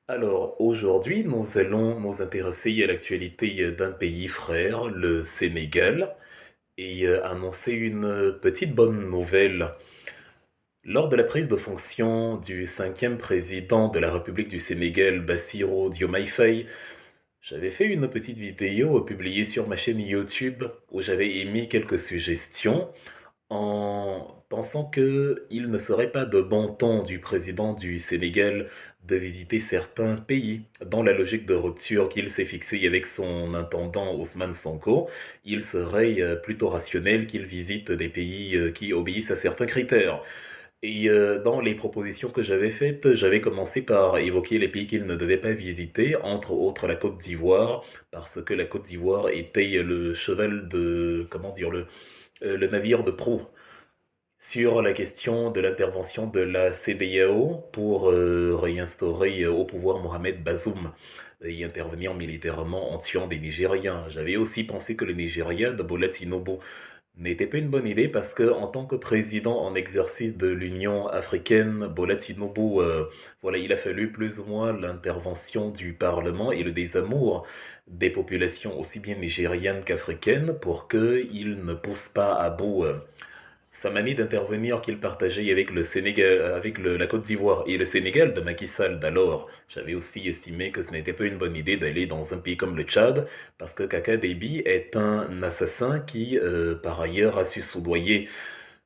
Alors, aujourd'hui, nous allons nous intéresser à l'actualité d'un pays frère, le Sénégal, et annoncer une petite bonne nouvelle. Lors de la prise de fonction du cinquième président de la République du Sénégal, Bassirou Diomaye Faye, j'avais fait une petite vidéo publiée sur ma chaîne YouTube où j'avais émis quelques suggestions en pensant que il ne serait pas de bon ton du président du Sénégal de visiter certains pays. Dans la logique de rupture qu'il s'est fixée avec son intendant Ousmane Sonko, il serait plutôt rationnel qu'il visite des pays qui obéissent à certains critères. Et dans les propositions que j'avais faites, j'avais commencé par évoquer les pays qu'il ne devait pas visiter, entre autres la Côte d'Ivoire, parce que la Côte d'Ivoire était le cheval de, comment dire, le navire de proue sur la question de l'intervention de la CEDEAO pour réinstaurer au pouvoir Mohamed Bazoum et y intervenir militairement en tuant des Nigériens. J'avais aussi pensé que le Nigeria de Bola Tinubu n'était pas une bonne idée parce que en tant que président en exercice de l'Union africaine, Bola Tinubu, voilà, il a fallu plus ou moins l'intervention du Parlement et le désamour des populations aussi bien nigériennes qu'africaines pour qu'il ne pousse pas à bout sa manie d'intervenir qu'il partageait avec le Sénégal, avec la Côte d'Ivoire et le Sénégal de Macky Sall d'alors. J'avais aussi estimé que ce n'était pas une bonne idée d'aller dans un pays comme le Tchad, parce que Kaka Déby est un assassin qui, par ailleurs, a su soudoyer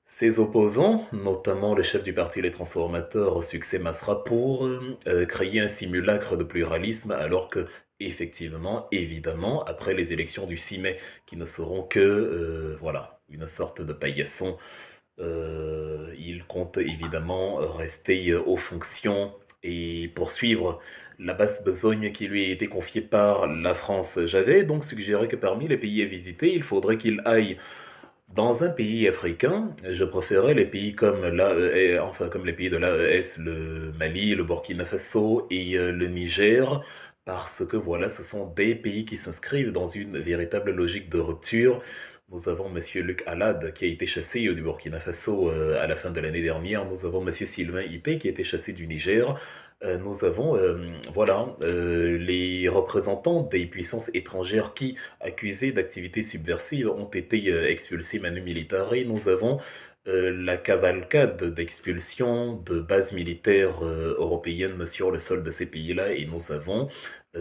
ses opposants, notamment le chef du parti Les Transformateurs, Succès Masra, pour créer un simulacre de pluralisme, alors que, effectivement, évidemment, après les élections du 6 mai, qui ne seront que, voilà, une sorte de paillasson, il compte évidemment rester aux fonctions et poursuivre la basse besogne qui lui a été confiée par la France. J'avais donc suggéré que parmi les pays à visiter, il faudrait qu'il aille dans un pays africain. Je préférais les pays comme l'AES, enfin comme les pays de l'AES, le Mali, le Burkina Faso et le Niger, parce que voilà, ce sont des pays qui s'inscrivent dans une véritable logique de rupture. Nous avons Monsieur Luc Alad qui a été chassé du Burkina Faso à la fin de l'année dernière. Nous avons Monsieur Sylvain Ité qui a été chassé du Niger. Nous avons voilà les représentants des puissances étrangères qui, accusés d'activités subversives, ont été expulsés manu militari. Nous avons la cavalcade d'expulsion de bases militaires européennes sur le sol de ces pays-là et nous avons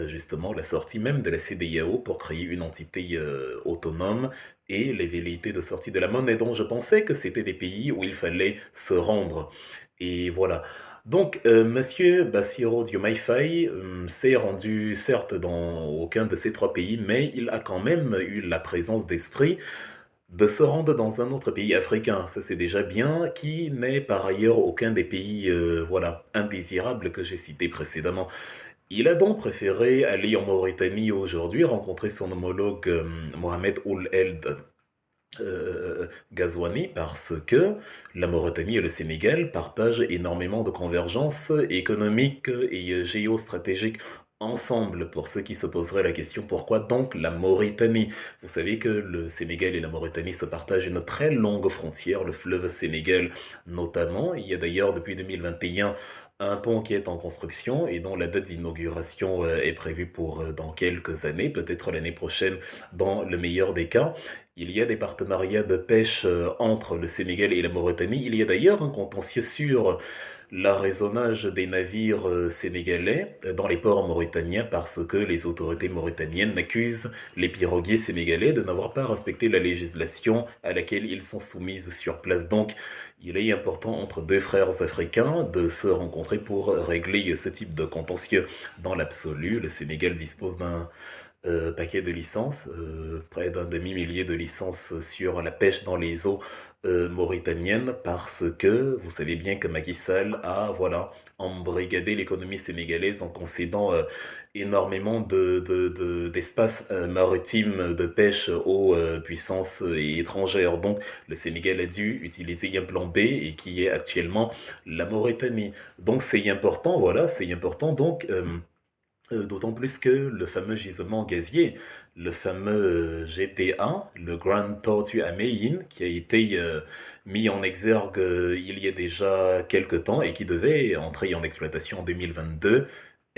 justement la sortie même de la CEDEAO pour créer une entité autonome et les velléités de sortie de la monnaie dont je pensais que c'était des pays où il fallait se rendre. Et voilà. Donc, Monsieur Bassirou Diomaye Faye s'est rendu certes dans aucun de ces trois pays, mais il a quand même eu la présence d'esprit de se rendre dans un autre pays africain. Ça, c'est déjà bien, qui n'est par ailleurs aucun des pays, voilà, indésirables que j'ai cités précédemment. Il a donc préféré aller en Mauritanie aujourd'hui, rencontrer son homologue Mohamed Ould El Ghazouani parce que la Mauritanie et le Sénégal partagent énormément de convergences économiques et géostratégiques ensemble. Pour ceux qui se poseraient la question, pourquoi donc la Mauritanie? Vous savez que le Sénégal et la Mauritanie se partagent une très longue frontière, le fleuve Sénégal notamment. Il y a d'ailleurs depuis 2021 un pont qui est en construction et dont la date d'inauguration est prévue pour dans quelques années, peut-être l'année prochaine dans le meilleur des cas. Il y a des partenariats de pêche entre le Sénégal et la Mauritanie. Il y a d'ailleurs un contentieux sur l'arraisonnage des navires sénégalais dans les ports mauritaniens parce que les autorités mauritaniennes accusent les piroguiers sénégalais de n'avoir pas respecté la législation à laquelle ils sont soumis sur place. Donc, il est important entre deux frères africains de se rencontrer pour régler ce type de contentieux. Dans l'absolu, le Sénégal dispose d'un paquet de licences, près d'un demi-millier de licences sur la pêche dans les eaux mauritaniennes, parce que vous savez bien que Macky Sall a, voilà, embrigadé l'économie sénégalaise en concédant énormément d'espaces maritimes de pêche aux puissances étrangères. Donc, le Sénégal a dû utiliser un plan B et qui est actuellement la Mauritanie. Donc, c'est important, voilà, c'est important. Donc, d'autant plus que le fameux gisement gazier, le fameux GTA, le Grand Tortue Améine, qui a été mis en exergue il y a déjà quelque temps et qui devait entrer en exploitation en 2022,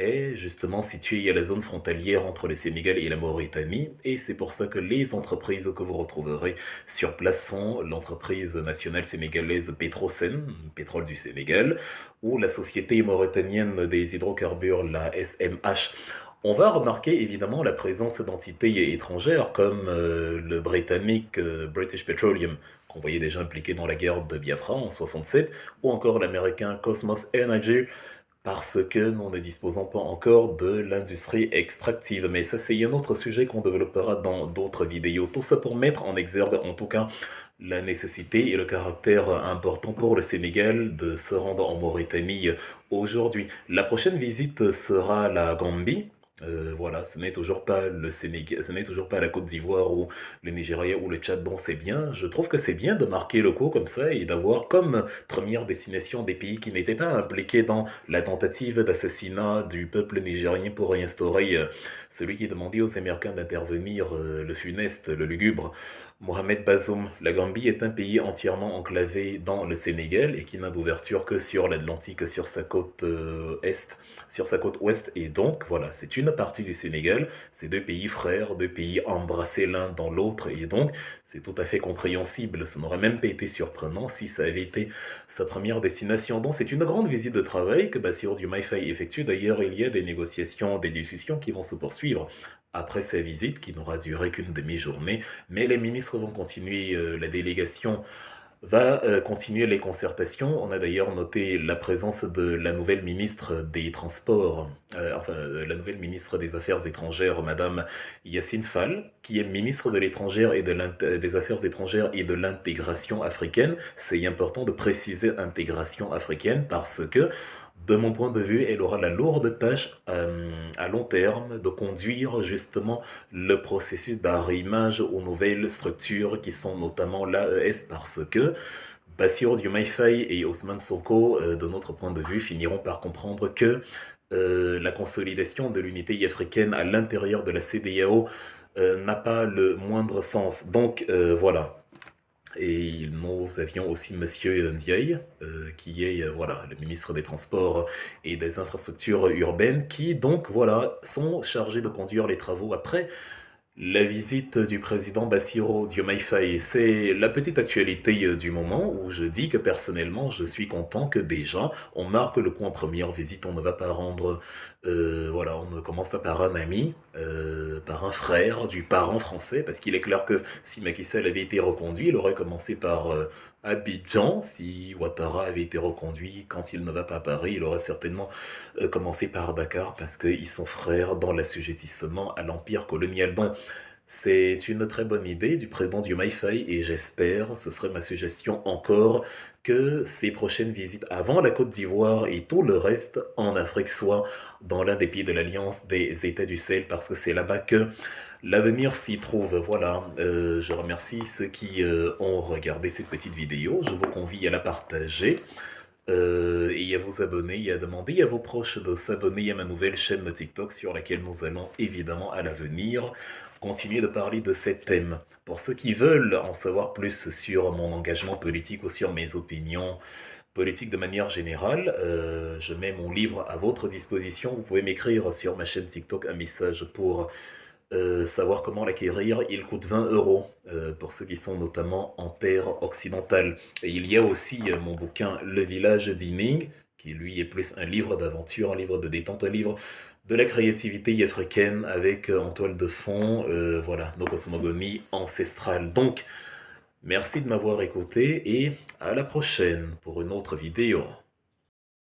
est justement située à la zone frontalière entre le Sénégal et la Mauritanie, et c'est pour ça que les entreprises que vous retrouverez sur place sont l'entreprise nationale sénégalaise Petrosen, pétrole du Sénégal, ou la société mauritanienne des hydrocarbures, la SMH. On va remarquer évidemment la présence d'entités étrangères comme le britannique British Petroleum, qu'on voyait déjà impliqué dans la guerre de Biafra en 67, ou encore l'américain Cosmos Energy, parce que nous ne disposons pas encore de l'industrie extractive. Mais ça, c'est un autre sujet qu'on développera dans d'autres vidéos. Tout ça pour mettre en exergue, en tout cas, la nécessité et le caractère important pour le Sénégal de se rendre en Mauritanie aujourd'hui. La prochaine visite sera la Gambie. Voilà, ce n'est toujours pas le Sénégal, ce n'est toujours pas la Côte d'Ivoire ou le Nigeria ou le Tchad. Bon, c'est bien. Je trouve que c'est bien de marquer le coup comme ça et d'avoir comme première destination des pays qui n'étaient pas impliqués dans la tentative d'assassinat du peuple nigérien pour réinstaurer celui qui demandait aux Américains d'intervenir, le funeste, le lugubre Mohamed Bazoum. La Gambie est un pays entièrement enclavé dans le Sénégal et qui n'a d'ouverture que sur l'Atlantique, sur sa côte est, sur sa côte ouest. Et donc, voilà, c'est une partie du Sénégal. C'est deux pays frères, deux pays embrassés l'un dans l'autre. Et donc, c'est tout à fait compréhensible. Ça n'aurait même pas été surprenant si ça avait été sa première destination. Donc, c'est une grande visite de travail que Bassirou Diomaye Faye effectue. D'ailleurs, il y a des négociations, des discussions qui vont se poursuivre après sa visite, qui n'aura duré qu'une demi-journée. Mais les ministres vont continuer, la délégation va continuer les concertations. On a d'ailleurs noté la présence de la nouvelle ministre des Transports, la nouvelle ministre des Affaires étrangères, Madame Yassine Fall, qui est ministre de l'étrangère et des Affaires étrangères et de l'intégration africaine. C'est important de préciser intégration africaine parce que de mon point de vue, elle aura la lourde tâche à long terme de conduire justement le processus d'arrimage aux nouvelles structures qui sont notamment l'AES parce que Bassirou Diomaye Faye et Ousmane Sonko, de notre point de vue, finiront par comprendre que la consolidation de l'unité africaine à l'intérieur de la CEDEAO n'a pas le moindre sens. Donc voilà. Et nous avions aussi Monsieur Ndiaye, qui est voilà, le ministre des Transports et des Infrastructures urbaines, qui donc voilà, sont chargés de conduire les travaux après la visite du président Bassirou Diomaye Faye. C'est la petite actualité du moment où je dis que personnellement, je suis content que déjà, on marque le coup en première visite. On ne va pas rendre, voilà, on ne commence pas par un ami, par un frère du parent français, parce qu'il est clair que si Macky Sall avait été reconduit, il aurait commencé par Abidjan. Si Ouattara avait été reconduit quand il ne va pas à Paris, il aurait certainement commencé par Dakar, parce qu'ils sont frères dans l'assujettissement à l'empire colonial. Donc, c'est une très bonne idée du président Diomaye Faye et j'espère, ce serait ma suggestion encore, que ces prochaines visites avant la Côte d'Ivoire et tout le reste en Afrique soient dans l'un des pays de l'Alliance des États du Sahel parce que c'est là-bas que l'avenir s'y trouve. Voilà, je remercie ceux qui ont regardé cette petite vidéo. Je vous convie à la partager. Et à vous abonner et à demander à vos proches de s'abonner à ma nouvelle chaîne TikTok sur laquelle nous allons évidemment à l'avenir continuer de parler de ces thèmes. Pour ceux qui veulent en savoir plus sur mon engagement politique ou sur mes opinions politiques de manière générale, je mets mon livre à votre disposition. Vous pouvez m'écrire sur ma chaîne TikTok un message pour savoir comment l'acquérir. Il coûte 20 euros pour ceux qui sont notamment en terre occidentale. Et il y a aussi mon bouquin Le Village d'Ining, qui lui est plus un livre d'aventure, un livre de détente, un livre de la créativité africaine avec en toile de fond, voilà, nos cosmogonies ancestrales. Donc, merci de m'avoir écouté et à la prochaine pour une autre vidéo.